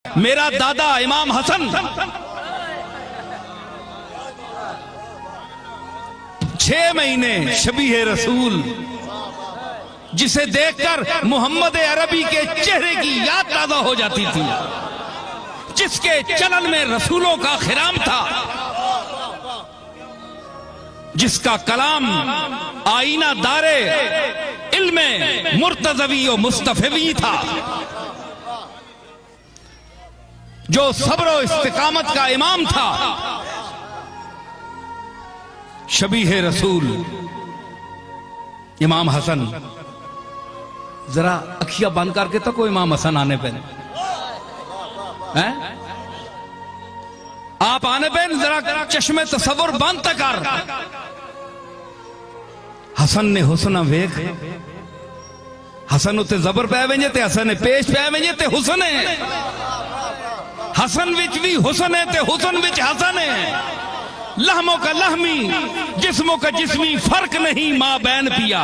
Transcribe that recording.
मेरा दादा इमाम हसन 6 महीने शबीह रसूल, जिसे देखकर मोहम्मद अरबी के चेहरे की याद ताजा हो जाती थी, जिसके चलन में रसूलों का खिराम था, जिसका कलाम आईना दारे इल्मे मुर्तज़वी और मुस्तफ़वी था, जो सब्र और इस्तिकामत का इमाम था। शबीह रसूल इमाम हसन, जरा अखियां बंद करके तो कोई इमाम हसन आने पे हैं? आप आने पे जरा चश्मे तसव्वुर बंद तक कर। हसन ने हुस्न वेख, हसन उत्ते जबर पै वेंजे ते हसन ने पेश पै वेंजे ते हुस्न है। हसन विच भी हुस्न है ते हुस्न विच हसन है। लहमों का लहमी, जिस्मों का जिस्मी, फर्क नहीं मां बैन पिया।